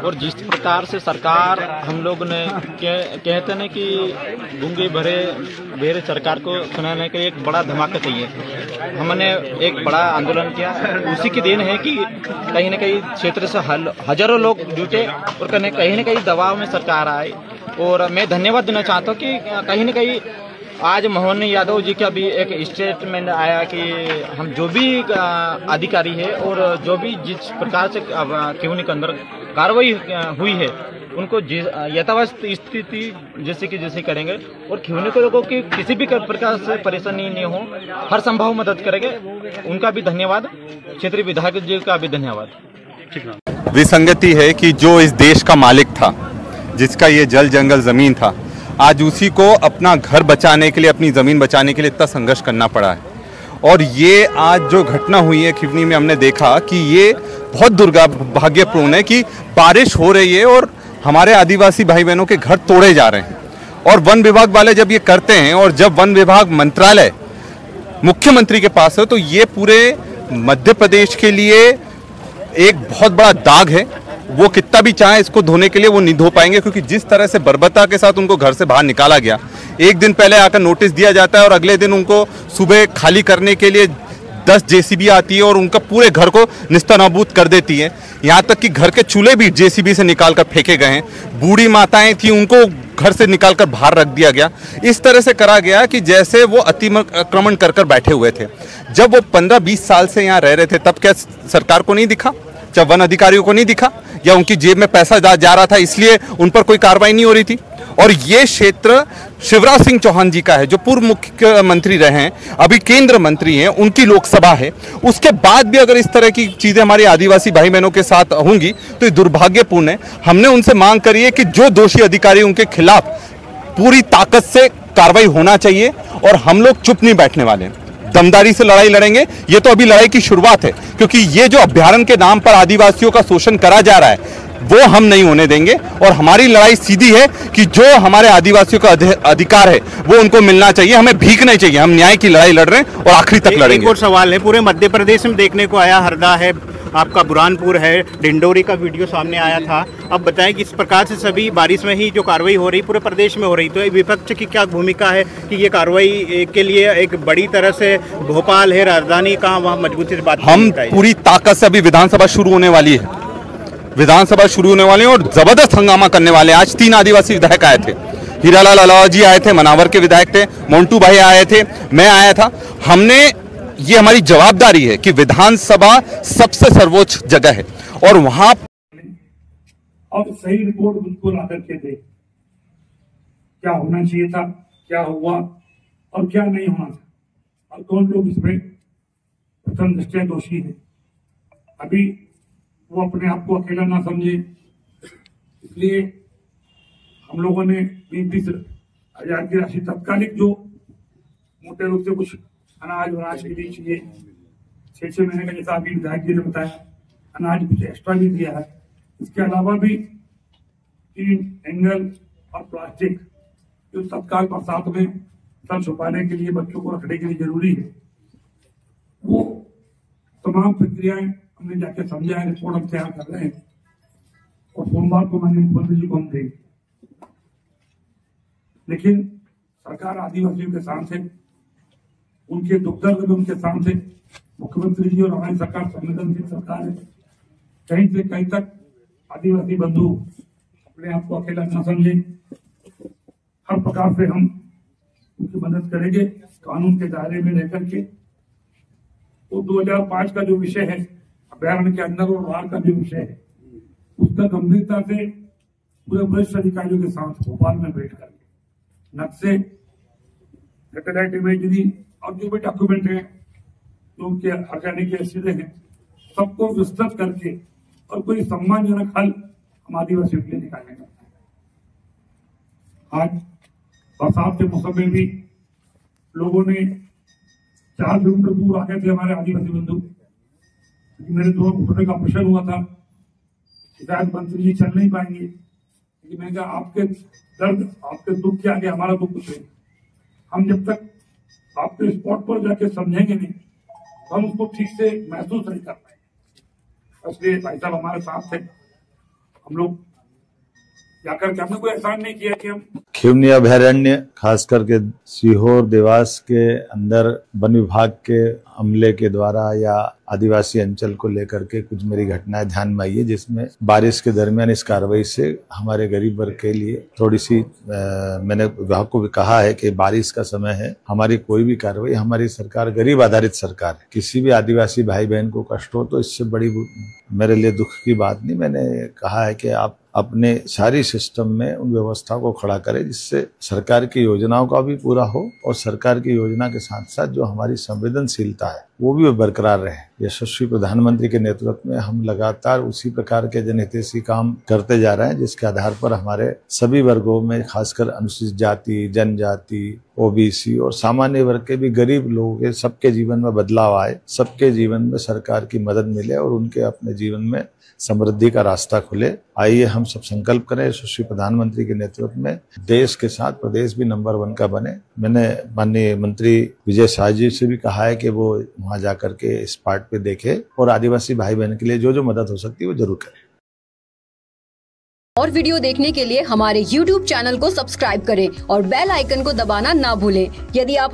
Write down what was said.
और जिस प्रकार से सरकार हम लोग ने कहते हैं कि गूंगे बहरे सरकार को सुनाने के लिए एक बड़ा धमाका चाहिए। हमने एक बड़ा आंदोलन किया, उसी की देन है कि कहीं न कहीं क्षेत्र से हजारों लोग जुटे और कहीं न कहीं दबाव में सरकार आई। और मैं धन्यवाद देना चाहता हूँ कि कहीं न कहीं आज मोहन यादव जी का भी एक स्टेटमेंट आया कि हम जो भी अधिकारी है और जो भी जिस प्रकार से खिवनी के अंदर कार्रवाई हुई है उनको यथावस्थ स्थिति जैसे करेंगे और खिवनी के लोगों की किसी भी प्रकार से परेशानी नहीं हो, हर संभव मदद करेंगे। उनका भी धन्यवाद, क्षेत्रीय विधायक जी का भी धन्यवाद। विसंगति है कि जो इस देश का मालिक था, जिसका ये जल जंगल जमीन था, आज उसी को अपना घर बचाने के लिए, अपनी ज़मीन बचाने के लिए इतना संघर्ष करना पड़ा है। और ये आज जो घटना हुई है खिवनी में, हमने देखा कि ये बहुत दुर्भाग्यपूर्ण है कि बारिश हो रही है और हमारे आदिवासी भाई बहनों के घर तोड़े जा रहे हैं। और वन विभाग वाले जब ये करते हैं और जब वन विभाग मंत्रालय मुख्यमंत्री के पास है, तो ये पूरे मध्य प्रदेश के लिए एक बहुत बड़ा दाग है। वो कितना भी चाहे इसको धोने के लिए वो नहीं धो पाएंगे, क्योंकि जिस तरह से बर्बरता के साथ उनको घर से बाहर निकाला गया, एक दिन पहले आकर नोटिस दिया जाता है और अगले दिन उनको सुबह खाली करने के लिए 10 जेसीबी आती है और उनका पूरे घर को निस्तनाबूद कर देती है। यहाँ तक कि घर के चूल्हे भी जेसीबी से निकाल कर फेंके गए हैं। बूढ़ी माताएं थी, उनको घर से निकाल कर बाहर रख दिया गया। इस तरह से करा गया कि जैसे वो अतिक्रमण कर बैठे हुए थे। जब वो 15-20 साल से यहाँ रह रहे थे, तब क्या सरकार को नहीं दिखा? जब वन अधिकारियों को नहीं दिखा, या उनकी जेब में पैसा जा रहा था इसलिए उन पर कोई कार्रवाई नहीं हो रही थी? और ये क्षेत्र शिवराज सिंह चौहान जी का है, जो पूर्व मुख्यमंत्री रहे हैं, अभी केंद्र मंत्री हैं, उनकी लोकसभा है। उसके बाद भी अगर इस तरह की चीजें हमारे आदिवासी भाई बहनों के साथ होंगी तो ये दुर्भाग्यपूर्ण है। हमने उनसे मांग करी है कि जो दोषी अधिकारी, उनके खिलाफ पूरी ताकत से कार्रवाई होना चाहिए और हम लोग चुप नहीं बैठने वाले हैं। दमदारी से लड़ाई लड़ेंगे। ये तो अभी लड़ाई की शुरुआत है, क्योंकि ये जो अभ्यारण्य के नाम पर आदिवासियों का शोषण करा जा रहा है वो हम नहीं होने देंगे। और हमारी लड़ाई सीधी है कि जो हमारे आदिवासियों का अधिकार है वो उनको मिलना चाहिए। हमें भीख नहीं चाहिए। हम न्याय की लड़ाई लड़ रहे हैं और आखिरी तक लड़ेंगे। एक और सवाल है, पूरे मध्य प्रदेश में देखने को आया, हरदा है, आपका बुरहानपुर है, डिंडोरी का वीडियो सामने आया था। अब बताएं कि इस प्रकार से सभी बारिश में ही जो कार्रवाई हो रही पूरे प्रदेश में हो रही, तो विपक्ष की क्या भूमिका है कि ये कार्रवाई के लिए एक बड़ी तरह से भोपाल है, राजधानी का, वहाँ मजबूती से बात हम पूरी ताकत से, अभी विधानसभा शुरू होने वाली है, विधानसभा शुरू होने वाली है और जबरदस्त हंगामा करने वाले हैं। आज 3 आदिवासी विधायक आए थे, हीरालाल अलावा जी आए थे, मनावर के विधायक थे, मोन्टू भाई आए थे, मैं आया था। हमने, ये हमारी जवाबदारी है कि विधानसभा सबसे सर्वोच्च जगह है और वहां और सही रिपोर्ट बिल्कुल आकर के दे, क्या होना चाहिए था, क्या हुआ और क्या नहीं होना था, और कौन लोग इसमें प्रथम दृष्टया दोषी है। अभी वो अपने आप को अकेला ना समझे, इसलिए हम लोगों ने 20-20 हजार की राशि तत्कालिक, जो मोटे रूप से कुछ अनाज के लिए चाहिए, 6-6 महीने का, जैसा अभी विधायक जी ने बताया, अनाज कुछ एक्स्ट्रा भी दिया है। इसके अलावा भी टीन, एंगल और प्लास्टिक जो तत्काल बरसात में तल छुपाने के लिए, बच्चों को रखने के लिए जरूरी है, वो तमाम प्रक्रियाएं हमने जाके समझा है। रिपोर्ट हम तैयार कर रहे हैं और सोमवार को माननीय मुख्यमंत्री जी को हम देंगे। लेकिन सरकार आदिवासियों के साथ है, उनके दुख दर्द में उनके साथ है। मुख्यमंत्री जी और हमारी सरकार संवेदनशील सरकार है। कहीं से कहीं तक आदिवासी बंधु अपने आप को अकेला न समझे, हर प्रकार से हम उनकी मदद करेंगे कानून के दायरे में रहकर के। तो 2005 का जो विषय है, अभ्यारण्य के अंदर और बाहर का जो विषय है, उसका गंभीरता से पूरे वरिष्ठ अधिकारियों के साथ भोपाल में बैठ कर नक्शे, सैटेलाइट इमेजरी और जो भी डॉक्यूमेंट है, जो उनके ऑर्गेनिक रसीदें हैं, सबको विस्तृत करके और कोई सम्मानजनक हल हम आदिवासियों के लिए निकालने का। आज बरसात के मौसम में भी लोगों ने 4 किलोमीटर दूर आके थे हमारे आदिवासी बंधु, क्योंकि मेरे 2 घुटने का ऑपरेशन हुआ था, शायद मंत्री जी चल नहीं पाएंगे। लेकिन मैंने कहा आपके दर्द, आपके दुख के आगे हमारा दुख कुछ नहीं। हम जब तक आपके स्पॉट पर जाके समझेंगे नहीं, हम उसको ठीक से महसूस नहीं कर पाएंगे। इसलिए भाई साहब हमारे साथ थे, हम लोग जाकर के हमने कोई एहसान नहीं किया कि हम खिवनी अभयारण्य खास करके सीहोर देवास के अंदर वन विभाग के अमले के द्वारा या आदिवासी अंचल को लेकर के कुछ मेरी घटनाएं ध्यान में आई है, जिसमें बारिश के दरमियान इस कार्रवाई से हमारे गरीब वर्ग के लिए थोड़ी सी मैंने विभाग को भी कहा है कि बारिश का समय है, हमारी कोई भी कार्रवाई, हमारी सरकार गरीब आधारित सरकार है, किसी भी आदिवासी भाई बहन को कष्ट हो तो इससे बड़ी मेरे लिए दुख की बात नहीं। मैंने कहा है कि आप अपने सारी सिस्टम में उन व्यवस्था को खड़ा करें जिससे सरकार की योजनाओं का भी पूरा हो और सरकार की योजना के साथ साथ जो हमारी संवेदनशीलता है वो भी बरकरार रहे। यशस्वी प्रधानमंत्री के नेतृत्व में हम लगातार उसी प्रकार के जनहितैषी काम करते जा रहे हैं जिसके आधार पर हमारे सभी वर्गों में, खासकर अनुसूचित जाति, जनजाति, ओबीसी और सामान्य वर्ग के भी गरीब लोगों के सबके जीवन में बदलाव आए, सबके जीवन में सरकार की मदद मिले और उनके अपने जीवन में समृद्धि का रास्ता खुले। आइए हम सब संकल्प करें यशस्वी प्रधानमंत्री के नेतृत्व में देश के साथ प्रदेश भी नंबर 1 का बने। मैंने माननीय मंत्री विजय शाह जी से भी कहा है कि वो वहां जाकर के इस पार्ट पे देखे और आदिवासी भाई बहन के लिए जो जो मदद हो सकती है वो जरूर करें। और वीडियो देखने के लिए हमारे YouTube चैनल को सब्सक्राइब करें और बेल आइकन को दबाना ना भूलें। यदि आप